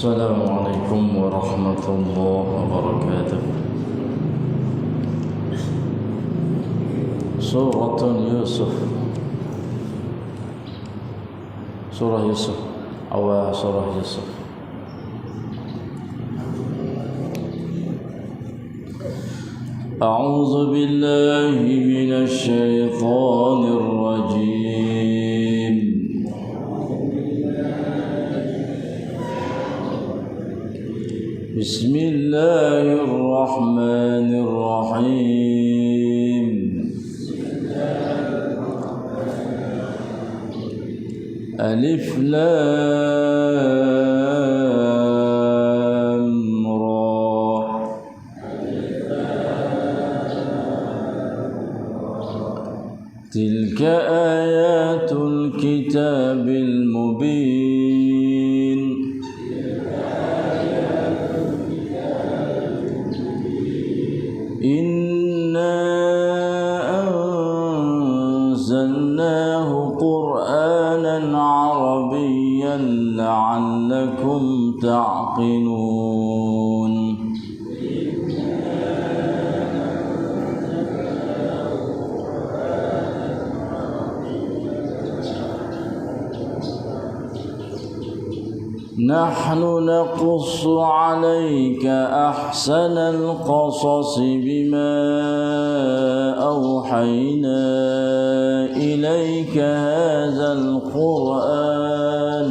السلام عليكم ورحمة الله وبركاته. سورة يوسف، سورة يوسف أو سورة يوسف. أعوذ بالله من الشيطان الرجيم. بسم الله الرحمن الرحيم. ألف لام را. تلك آيات الكتاب المبين. إنا أنزلناه قرآنا عربيا لعلكم تعقلون. نحن نقص عليك أحسن القصص بما أوحينا إليك هذا القرآن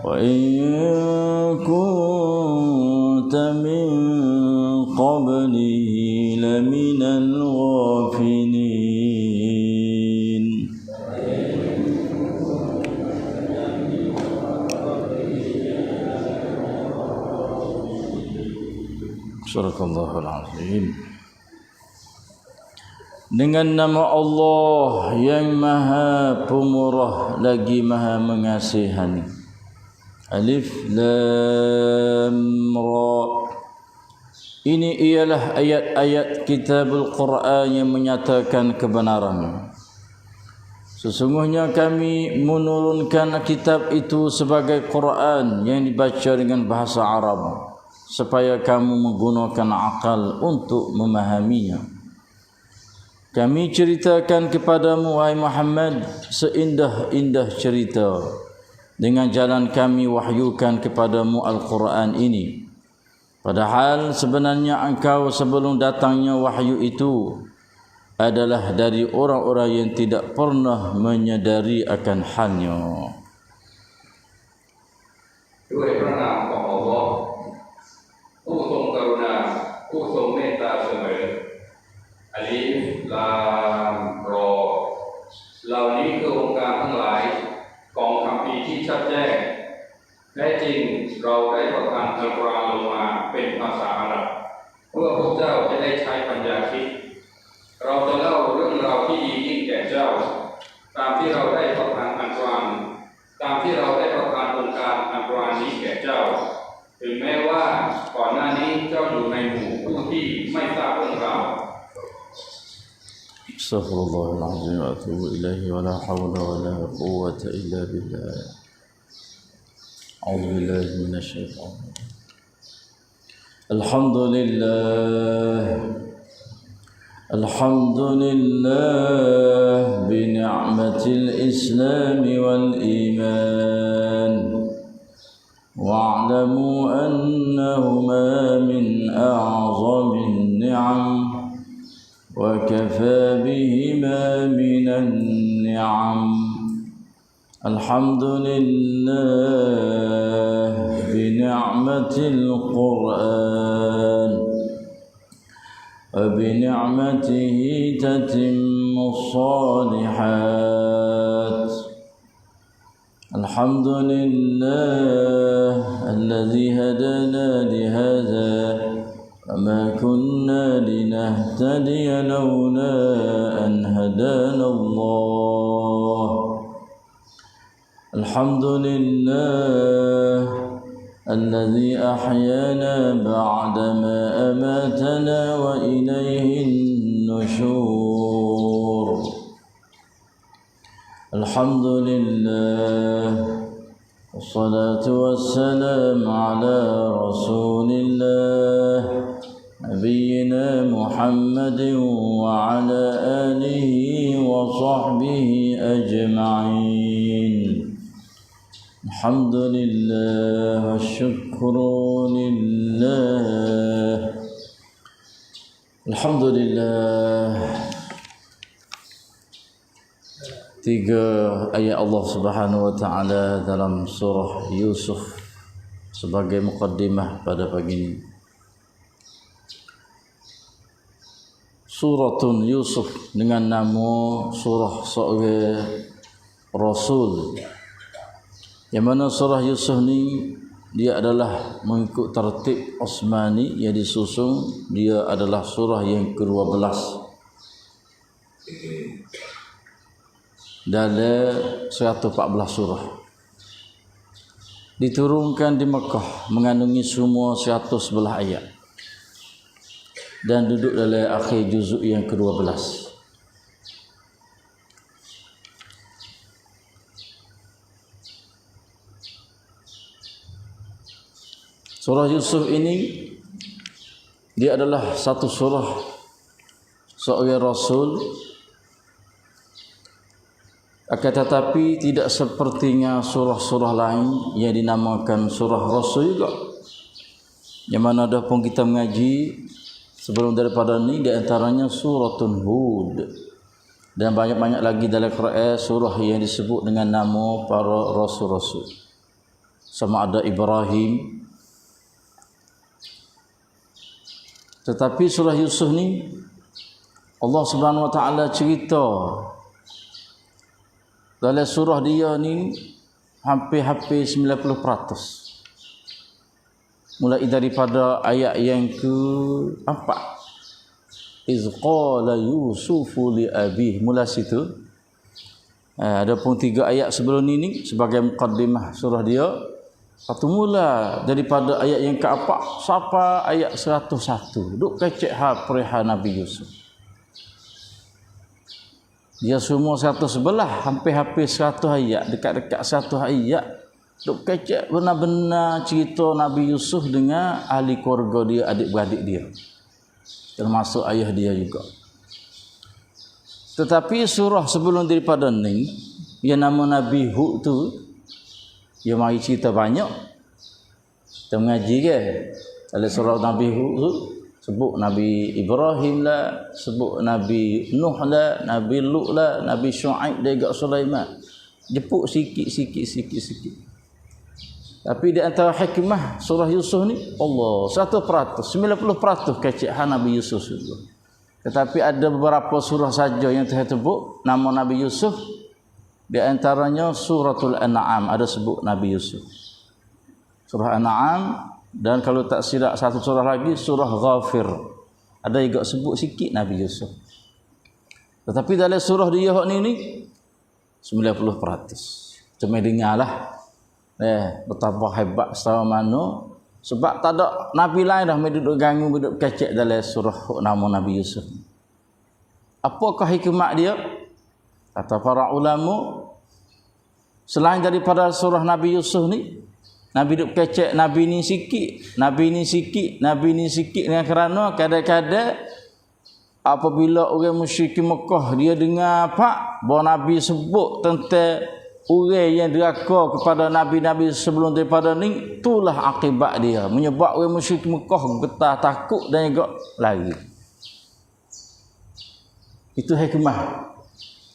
وإن كنت من قبله لمن الغافلين. Sadaqallahul Azim. Dengan nama Allah yang Maha Pemurah lagi Maha Mengasihani. Alif Lam Ra. Ini ialah ayat-ayat Kitabul Quran yang menyatakan kebenaran. Sesungguhnya kami menurunkan kitab itu sebagai Quran yang dibaca dengan bahasa Arab supaya kamu menggunakan akal untuk memahaminya. Kami ceritakan kepadamu wahai Muhammad seindah-indah cerita dengan jalan kami wahyukan kepadamu Al-Quran ini. Padahal sebenarnya engkau sebelum datangnya wahyu itu adalah dari orang-orang yang tidak pernah menyadari akan halnya. ด้วยพระนามของอัลลอฮ์ผู้ทรงกรุณาผู้ทรงเมตตาเสมออะลีฟลามรอเหล่านี้คือองค์การทั้งหลายของคัมภีร์ที่ชัดแจ้งแท้จริงเราได้ประทานอัลกุรอานลงมาเป็นภาษาอาหรับเพื่อพวกเจ้าจะได้ใช้ปัญญาคิดเราจะเล่าเรื่องราวที่ดียิ่งแก่เจ้าตามที่เราได้ประทานอัลกุรอานตามที่เราได้ประทานองค์การอัลกุรอานนี้แก่เจ้าถึงแม้ว่าก่อนหน้านี้เจ้าอยู่ในหมู่ผู้ที่ไม่ทราบเรื่องราว Astaghfirullahal azim wa atubu ilaihi wa la hawla wa la quwwata illa billah. A'udzu billahi minasy syaithanir rajim. Alhamdulillah bi ni'matil Islam wal iman. Wa'lamu annahuma min a'zamin ni'am وكفى بهما من النعم. الحمد لله بنعمة القرآن وبنعمته تتم الصالحات. الحمد لله الذي هدانا لهذا وما كنا لنهتدي لولا أن هدانا الله. الحمد لله الذي أحيانا بعدما أماتنا وإليه النشور الحمد لله والصلاة والسلام على رسول الله نبينا محمد وعلى آله وصحبه أجمعين الحمد لله والشكر لله الحمد لله. Tiga ayat Allah Subhanahu wa taala dalam surah Yusuf sebagai muqaddimah pada pagi ini. Suratun Yusuf dengan nama surah seorang rasul. Yang mana surah Yusuf ni dia adalah mengikut tertib Osmani yang disusun, dia adalah surah yang ke-12 dalam 114 surah. Diturunkan di Mekah, mengandungi semua 111 ayat dan duduk dalam akhir juzuk yang ke-12. Surah Yusuf ini dia adalah satu surah seorang rasul, akan tetapi tidak sepertinya surah-surah lain yang dinamakan surah rasul juga. Yang mana ada pun kita mengaji sebelum daripada ni, di antaranya suratun Hud, dan banyak-banyak lagi dalam Quran surah yang disebut dengan nama para rasul-rasul. Sama ada Ibrahim. Tetapi surah Yusuf ni Allah Subhanahu wa taala cerita dalam surah dia ni hampir-hampir 90%. Mulai daripada ayat yang ke-4. Iz qala Yusufu li abih, mula situ. Ada pun 3 ayat sebelum ini sebagai muqaddimah surah dia. Satu mula daripada ayat yang ke-4 sampai ayat 101. Duk kecek perihal Nabi Yusuf. Dia semua 111, hampir-hampir 100 ayat, dekat-dekat 100 ayat. Duk kecek benar-benar cerita Nabi Yusuf dengan ahli keluarga dia, adik-beradik dia. Termasuk ayah dia juga. Tetapi surah sebelum daripada ni, yang nama Nabi Hud tu, dia mari cerita banyak. Kita mengaji ke dalam surah Nabi Hud, sebut Nabi Ibrahim lah, sebut Nabi Nuh lah, Nabi Lut lah, Nabi Syuaib dan juga Sulaiman. Jepuk sikit. Tapi di antara hikmah surah Yusuf ni, Allah 100%, 90% kecehan Nabi Yusuf juga. Tetapi ada beberapa surah saja yang tersebut nama Nabi Yusuf. Di antaranya suratul An'am ada sebut Nabi Yusuf. Surah An'am, dan kalau tak silap satu surah lagi surah Ghafir. Ada juga sebut sikit Nabi Yusuf. Tetapi dalam surah dia ni 90%. Cuma dengarlah betapa hebat setara mana, sebab tak ada nabi lain dah duduk ganggu, duduk kecek dalam surah nama Nabi Yusuf. Apakah hikmah dia? Kata para ulama, selain daripada surah Nabi Yusuf ni, Nabi duk kecek Nabi ni sikit, dengan kerana kadang-kadang apabila orang musyrik Mekah dia dengar bahawa Nabi sebut tentang orang yang deraka kepada Nabi-Nabi sebelum daripada ni, itulah akibat dia, menyebab orang musyrik Mekah getah, takut dan juga lari. Itu hikmah.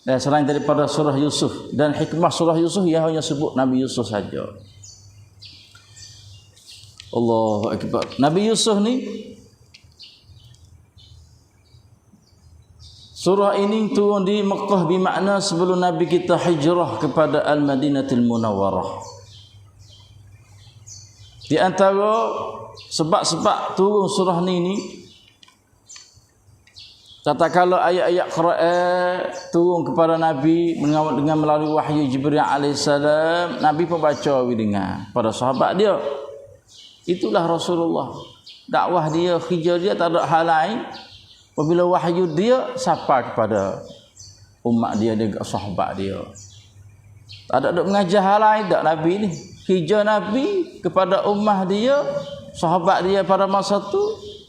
Dan selain daripada surah Yusuf, dan hikmah surah Yusuf yang hanya sebut Nabi Yusuf saja. Allahu Akbar. Nabi Yusuf ni, surah ini turun di Mekah bermakna sebelum Nabi kita hijrah kepada Al-Madinatul Munawwarah. Di antara sebab-sebab turun surah ni tatkala ayat-ayat Quran turun kepada Nabi dengan melalui wahyu Jibril alaihissalam, Nabi pun baca dengar pada sahabat dia. Itulah Rasulullah. Dakwah dia, hijrah dia tak ada hal lain. Apabila wahyu dia sampai kepada umat dia dan sahabat dia. Tak ada mengajar hal lain tak Nabi ni. Hijrah Nabi kepada ummah dia, sahabat dia pada masa tu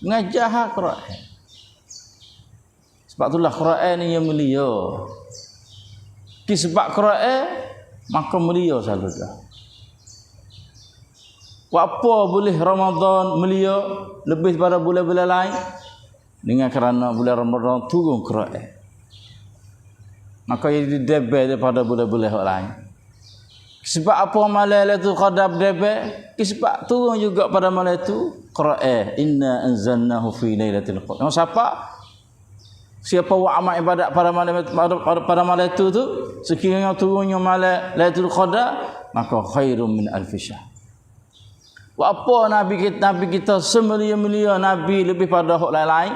mengajar Quran. Sebab itulah Quran ni yang mulia. Sebab Quran maka mulia selalu dah. Apa boleh Ramadan mulia lebih daripada bulan-bulan lain? Dengan kerana bulan Ramadan turun Quran. Maka ia didebel daripada bulan-bulan lain. Sebab apa malam Lailatul Qadar debel? Sebab turun juga pada malam itu Quran. Inna anzalnahu fi lailatul qadar. Siapa buat amal ibadat pada malam itu tu, sekiranya turunnya malam Lailatul Qadar, maka khairum min alfi syahr. Apa Nabi kita semulia-mulia Nabi lebih pada hak lain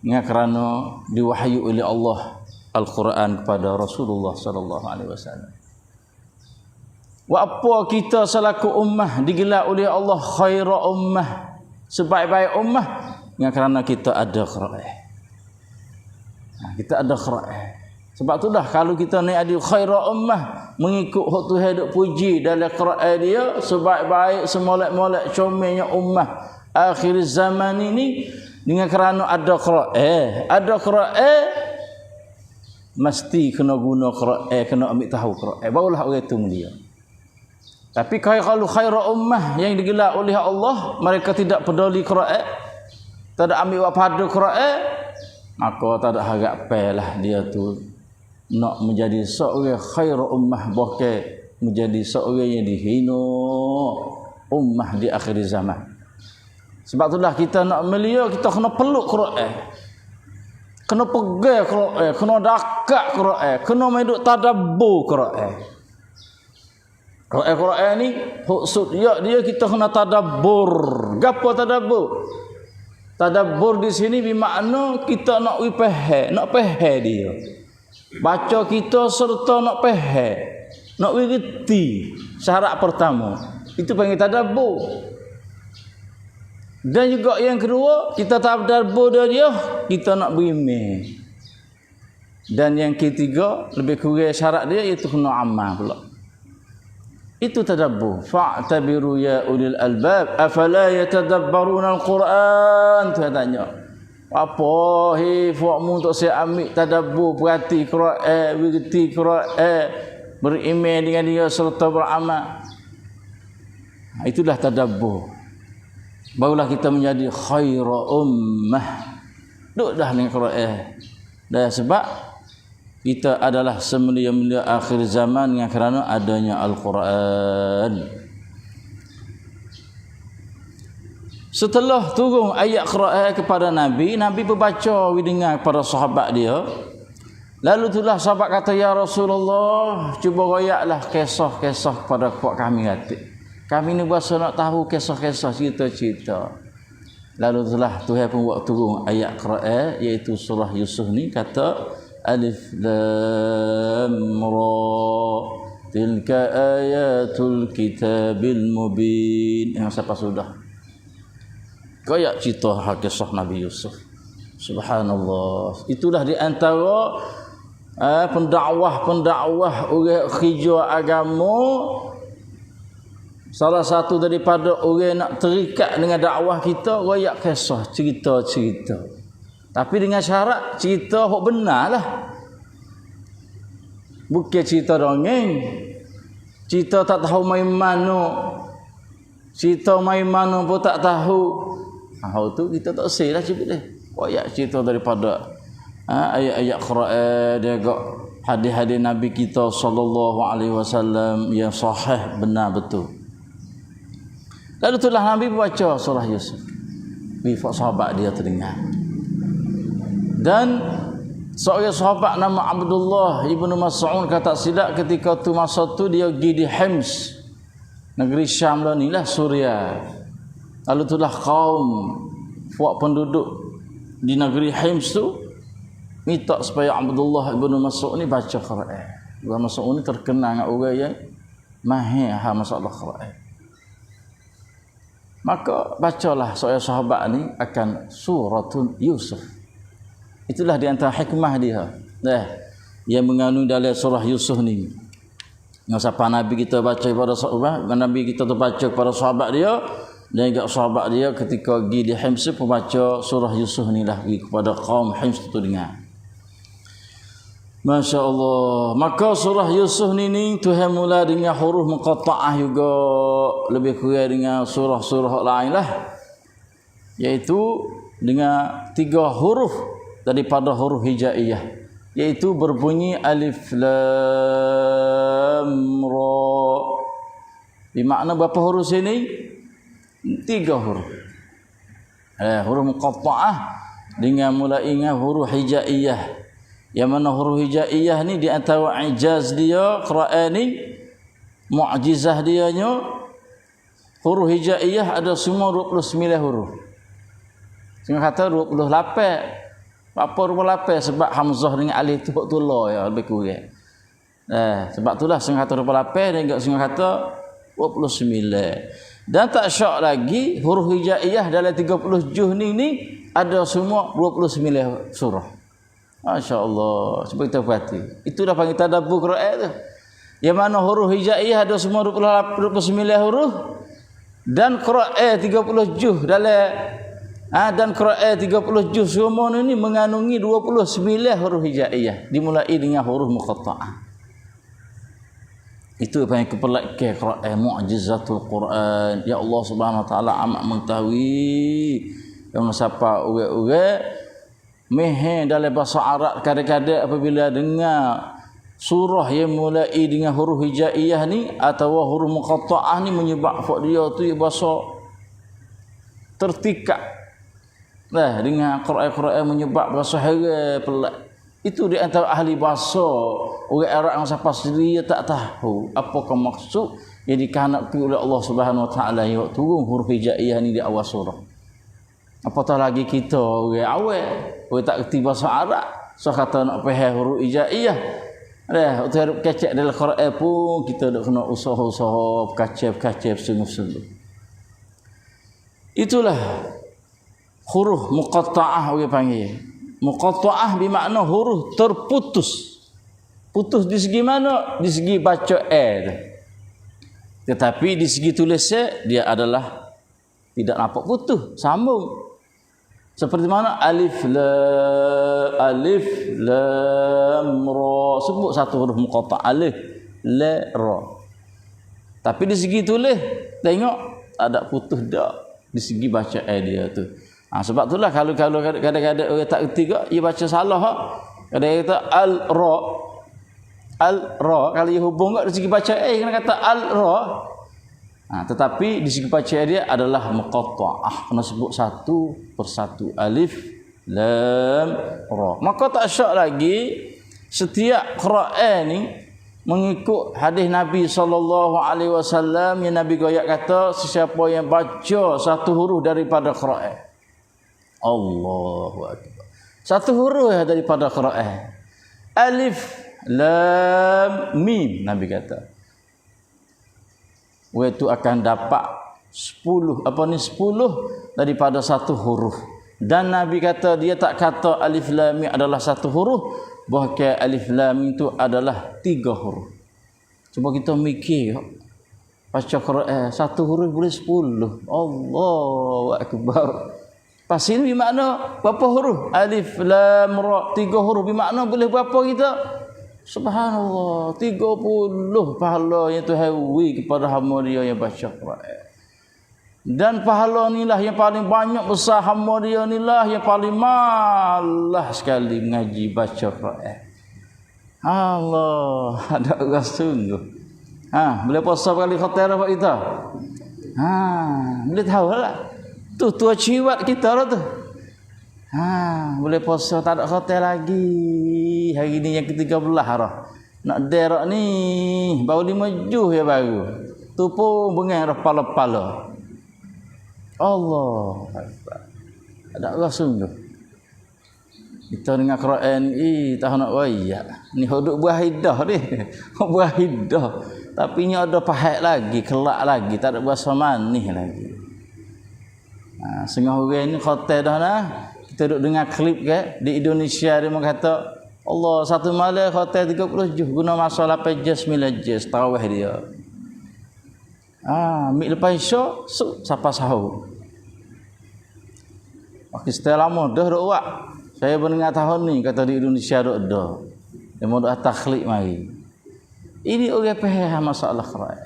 dengan kerana diwahyu oleh Allah Al-Quran kepada Rasulullah sallallahu alaihi wasallam. Apa kita selaku ummah digelar oleh Allah khairu ummah, sebaik-baik ummah dengan kerana kita ada Quran. Kita ada Quran. Sebab tu dah kalau kita ni ada khairu ummah mengikut hak Tuhan duk puji dalam Quran dia sebaik-baik semolek-molek comelnya ummah akhir zaman ini dengan kerana ada Quran. Ada Quran mesti kena guna Quran, kena ambil tahu Quran. Barulah orang itu mulia. Tapi kalau khairu ummah yang digelar oleh Allah mereka tidak peduli Quran, tak ada ambil pada Quran, maka tak ada harap lah dia tu nak menjadi seorang khairu ummah, bahkan menjadi seorang yang dihina ummah di akhir zaman. Sebab itulah kita nak mulia, kita kena peluk Quran, kena pegang Quran, kena dekat Quran, kena meduk tadabbur Quran. Quran ni maksud dia kita kena tadabbur. Gapo tadabbur? Tadabbur di sini bermakna kita nak faham, nak faham dia. Baca kita serta nak faham, nak mengerti. Syarat pertama itu panggil tadabbur. Dan juga yang kedua, kita tadabbur dia, kita nak beriman. Dan yang ketiga, lebih kurang syarat dia iaitu kena amal pula. Itu tadabbur. Fa'tabiru ya ulil albab afala yatadabbaruna al-Quran. Tuhan tanya, apa fuakmu untuk saya ambil tadabbur, perhati Quran, mengerti Quran, beriman dengan dia serta beramal. Itulah tadabbur. Barulah kita menjadi khairu ummah. Duk dah dengan Quran. Dan sebab kita adalah semulia-mulia akhir zaman dengan kerana adanya Al-Quran. Setelah turun ayat Quran kepada Nabi, Nabi berbaca dengar kepada sahabat dia. Lalu itulah sahabat kata, ya Rasulullah, cuba royaklah kisah-kisah kepada kami kata. Kami ni berasa nak tahu kisah-kisah, cerita-cerita. Lalu itulah Tuhan pun buat turun ayat Quran, iaitu surah Yusuf ni, kata Alif Lam Ra tilka ayatul kitabil mubin. Yang siapa sudah kayak cerita kisah Nabi Yusuf. Subhanallah. Itulah di antara pendakwah orang hijrah agama. Salah satu daripada orang nak terikat dengan dakwah kita, kayak kisah, cerita-cerita. Tapi dengan syarat cerita hak benar lah. Bukan cerita dongeng. Cerita tak tahu main mana. Cerita main mana pun tak tahu. Hal tu kita tak usah lah cerita dia. Ayat cerita daripada ayat-ayat Quran, dia agak hadis-hadis Nabi kita sallallahu alaihi wasallam yang sahih, benar betul. Lalu itulah Nabi baca surah Yusuf. Bifak sahabat dia terdengar. Dan seorang sahabat nama Abdullah ibnu Mas'ud kata silap ketika tu masa tu dia pergi di Hims, negeri Syam lah ni lah, Suria. Lalu itulah kaum penduduk di negeri Hims tu minta supaya Abdullah ibnu Mas'ud ni baca Quran. Ibnu Mas'ud ni terkenal dengan orang yang mahir masalah Quran. Maka bacalah seorang sahabat ni akan suratul Yusuf. Itulah di antara hikmah dia. Yang mengandung dalam surah Yusuf ni. Yang siapa Nabi kita baca kepada sahabat, Nabi kita tu baca kepada sahabat dia, dan juga sahabat dia ketika pergi di Hims pun baca surah Yusuf ni lah kepada kaum Hims tu dengar. Masya Allah. Maka surah Yusuf ni Tuhan mula dengan huruf muqatta'ah juga, lebih kurang dengan surah-surah lain lah, iaitu dengan 3 huruf daripada huruf hijaiyah, iaitu berbunyi alif lam ra. Bermakna berapa huruf sini? 3 huruf. Huruf muqatta'ah dengan mulai dengan huruf hijaiyah. Yang mana huruf hijaiyah ni di antara ijaz dia Quran ni, mukjizah dianya, huruf hijaiyah ada semua 29 huruf. Sehingga kata 28. Apa 28? Sebab hamzah dengan alif tu la ya lebih kurang. Sebab itulah sehingga kata 28 dan sehingga kata 29. Dan tak syak lagi huruf hijaiyah dalam 30 juz ni ada semua 29 surah. Masya Allah. Cuba kita perhati. Itulah panggil tadabbur Quran tu. Yang mana huruf hijaiyah ada semua 29 huruf. Dan Quran 30 juz dalam dan Quran 30 juz semua ni mengandungi 29 huruf hijaiyah. Dimulai dengan huruf muqatta'ah. Itu panggil kepelakan Quran, mukjizatul Quran. Ya Allah Subhanahu wa taala amat mengetahui yang siapa orang-orang meh dalam bahasa Arab kadang-kadang apabila dengar surah yang mulai dengan huruf hijaiyah ni atau huruf muqatta'ah ni menyebabkan dia tu bahasa tertikak. Dengan Quran-Quran menyebab bahasa heran pelik. Itu di antara ahli bahasa orang Arab yang siapa sendiri dia tak tahu apakah maksud yang dikehendaki oleh Allah Subhanahu wa taala yang turun huruf hijaiyah ni di awal surah. Apatah lagi kita orang awal, orang tak kerti bahasa Arab, so kata nak faham huruf hijaiyah. Untuk kecek dalam Quran pun kita dak kena usaha-usaha kacep-kacep sungguh-sungguh. Itulah huruf muqatta'ah orang panggil. Muqatta'ah bermakna huruf terputus. Putus di segi mana? Di segi baca tetapi di segi tulisnya dia adalah tidak nampak putus, sambung. Seperti mana alif lam ra, sebut satu huruf muqatta' alif la ra. Tapi di segi tulis tengok ada putus dak di segi baca dia tu. Sebab itulah kalau kadang-kadang orang tak erti kak dia baca salah. Kadang kata al ra kalau dia hubung kak di segi baca kena kata al ra. Tetapi di segi baca dia adalah muqatta'ah, kena sebut satu persatu alif lam ra. Maka tak syak lagi setiap Quran ni mengikut hadis Nabi SAW yang Nabi goyak kata sesiapa yang baca satu huruf daripada Quran, Allahu akbar, satu huruf daripada Quran, alif lam mim, Nabi kata itu akan dapat 10 daripada satu huruf. Dan Nabi kata dia tak kata alif lam mim adalah satu huruf, bahkan alif lam mim itu adalah 3 huruf. Cuba kita mikir baca Quran satu huruf boleh 10. Allahu akbar. Pas ini bermakna berapa huruf? Alif lam ra 3 huruf bermakna boleh berapa kita? Subhanallah, 30 pahala yang Tuhan beri kepada hamba dia yang baca Quran. Dan pahala inilah yang paling banyak besar, hamba dia inilah yang paling malah sekali mengaji baca Quran. Allah, ada orang sungguh. Boleh puasa kali khatir apa kita? Boleh tahu lah. Tu tua ciwat kita lah tu. Boleh puasa tak ada hotel lagi. Hari ni yang ke-13 dah. Nak derak ni baru 5 juz ya baru. Tu pun bengang kepala-kepala. Allah Akbar. Ada Allah sungguh. Kita dengan Quran ni tahu nak wayak. Ni huduk buah hidah ni. Buah hidah. Tapi ni ada pahat lagi, kelak lagi, tak ada bahasa manis lagi. Setengah orang ni khotel dah lah. Kita duduk dengar klip ke di Indonesia dia kata Allah satu malam khotel 30 juz guna masa 8 juz 9 juz tarawih dia. Mik lepas isyak siapa sahur. Setelah lama dah duk buat. Saya mendengar tahun ni kata di Indonesia duk dah. Dia mau dah takhlik mari. Ini orang faham masalah Quran.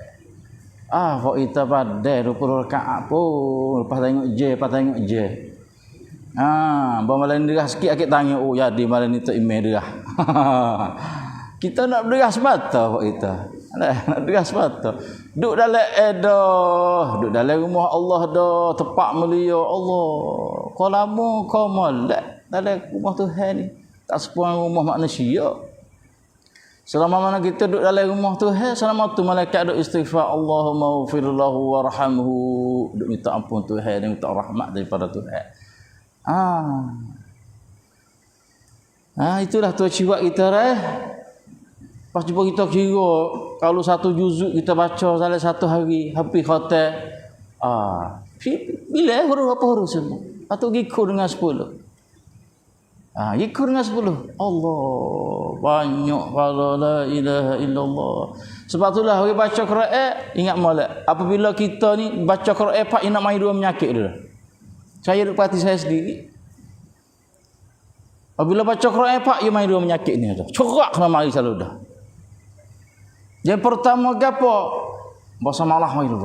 Kok kita pada 20 rakaat pun lepas tengok je. Malam derah sikit akik tanya ya di malam ni tak email derah. Kita nak derah semata kok kita. Nak derah semata. Duduk dalam duk dalam rumah Allah dah, tepat mulia Allah. Kau lama kau molek dalam rumah Tuhan ni. Tak sepuang rumah manusia. Selama mana kita duduk dalam rumah Tuhan, selama tu malaikat duk istighfar Allahumma ighfir lahu warhamhu, duk minta ampun Tuhan dan minta rahmat daripada Tuhan. Itulah tu ciwak kita Pas jumpa kita kira kalau satu juzuk kita baca dalam satu hari habis khatam. Bila huruf apa huruf semua? Atau ikut dengan 10. Ikut dengan 10. Allah banyak pada la ilaha illallah. Sebab itulah orang baca Quran ingat molek. Apabila kita ni baca Quran pak nak mai dua penyakit dia. Saya duk parti saya sendiri. Apabila baca Quran pak ia mai dua penyakit ni dah. Corak kena mari selalu dah. Yang pertama gapo? Bahasa malah mai dulu.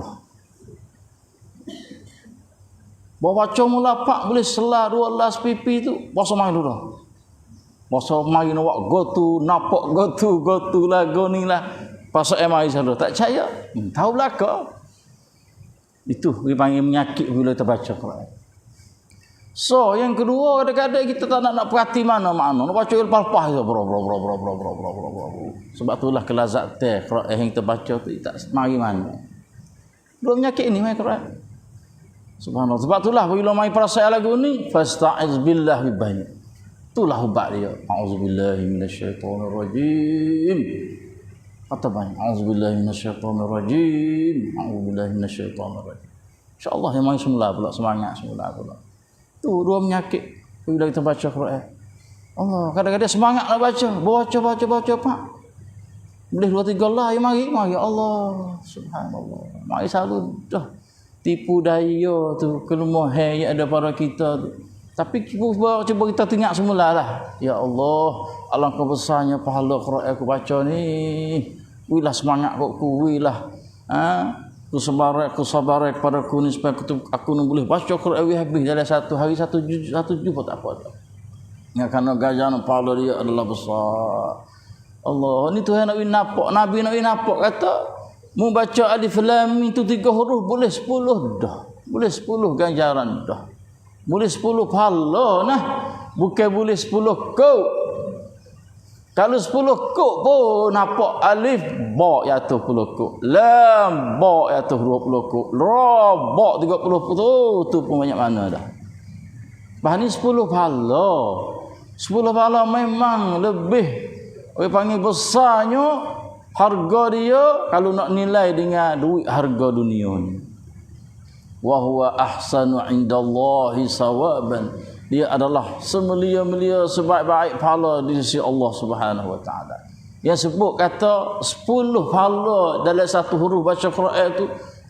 Baca mula pak boleh selah 12 pipi tu bahasa mai dulu. Bahasa mai nak gotu napok gotu lagu ni lah. Pasal mai selalu tak percaya. Tahu belaka. Itu dipanggil penyakit bila kita baca Quran. So, yang kedua kadang-kadang kita tak nak perhati mana-mana. Nak baca lepas-lepas je. Sebab itulah kelazat Quran yang kita baca tu tak mari mana. Dua penyakit ni mai Quran. Subhanallah. Sebab itulah bila mai perasaan lagu ni fasta'iz billahi banyak. Itulah ubat dia. A'udzubillahi minasyaitonirrajim. Kata banyak. A'udzubillahi minasyaitonirrajim. A'udzubillahi minasyaitonirrajim. InsyaAllah yang mai semula pula semangat semula pula. Tu dua penyakit bila kita baca Quran. Allah kadang-kadang semangat nak baca pak. Boleh 2-3 lah yang mari Allah. Subhanallah. Mari selalu dah tipu daya tu kelemahan yang ada pada kita tu. Tapi cuba kita tengok semulalah. Ya Allah, alangkah besarnya pahala Quran aku baca ni. Wilah semangat aku wilah. Aku sabar kepada aku ni supaya aku ni boleh baca Quran habis dalam satu hari satu juz pun tak apa. Ya kerana gajah pahala dia adalah besar. Allah ni Tuhan nak nampak, Nabi nak nampak kata mu baca alif lam mim tu 3 huruf boleh 10 dah. Boleh 10 ganjaran dah. Boleh 10 pahala nah. Bukan boleh 10 kau. Kalau 10 kok pun nampak alif ba iaitu 10 kok. Lam ba iaitu 20 kok. Ra ba 30 tu pun banyak mana dah. Bah ni 10 pahala. 10 pahala memang lebih orang panggil besarnya harga dia kalau nak nilai dengan duit harga dunia ni. Wa huwa ahsanu indallahi sawaban. Dia adalah semulia-mulia sebaik-baik pahala di sisi Allah Subhanahu wa taala. Yang sebut kata 10 pahala dalam satu huruf baca Quran tu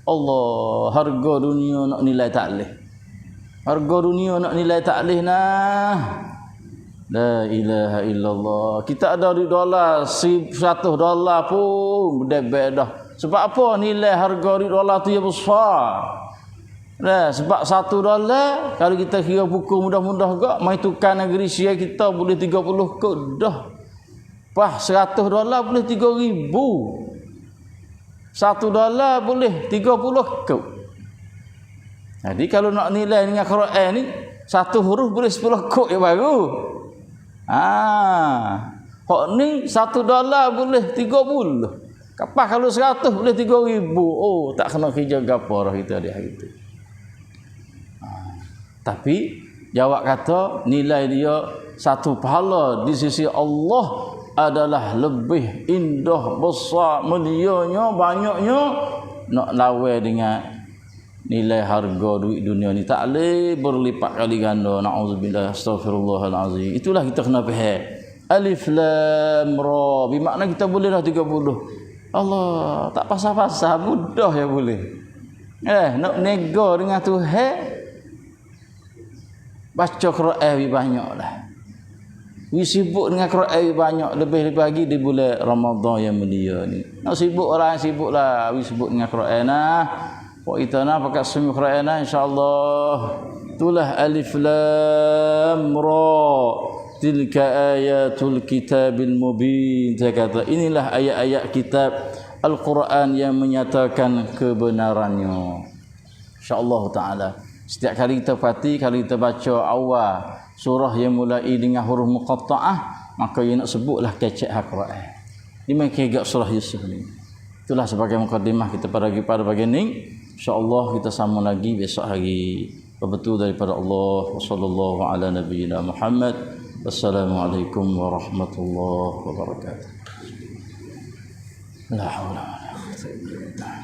Allah harga dunia nak nilai tak leh. Harga dunia nak nilai tak leh nah. La ilaha illallah. Kita ada di dolar $100 pun berdebek dah. Sebab apa nilai harga di dolar tu ya besar. Sebab $1 kalau kita kira pukul mudah-mudah gak mai tukar negeri Sia kita boleh 30 kod dah. Pas $100 boleh 3,000. $1 boleh 30 kod. Jadi kalau nak nilai dengan Quran ni satu huruf boleh 10 kod yang baru. Hak ni $1 boleh 30. Kapas kalau 100 boleh 3,000. Oh, tak kena kerja gapo dah kita di hari tu. Tapi jawab kata nilai dia satu pahala di sisi Allah adalah lebih indah, besar, mulianya, banyaknya nak lawan dengan nilai harga duit dunia ni tak boleh berlipat kali ganda. Nauzubillah, astagfirullahalazim. Itulah kita kena faham. Alif lam ra bermakna kita boleh dah 30. Allah tak pasal-pasal mudah ya boleh. Nak nego dengan Tuhan baca Quran banyak dah. Sibuk dengan Quran banyak, lebih lagi di bulan Ramadan yang mulia ni. Nak sibuk orang sibuklah, sibuk dengan Quran nah. Pok kita nah pakai semua Quran nah insya-Allah. Itulah alif lam ra. Tilka ayatul kitabil mubin. Saya kata inilah ayat-ayat kitab Al-Quran yang menyatakan kebenarannya. Insya-Allah taala. Setiap kali kita perhati, kalau kita baca awal surah yang mulai dengan huruf muqatta'ah, maka ia nak sebutlah kecek Al-Quran. Di mana kegak surah Yusuf ni. Itulah sebagai mukadimah kita pada pagi ni. Insya-Allah kita sambung lagi besok hari. Berbetul daripada Allah. Wassallallahu ala nabiyyina Muhammad. Wassalamualaikum warahmatullahi wabarakatuh. La haula wala quwwata illa billah.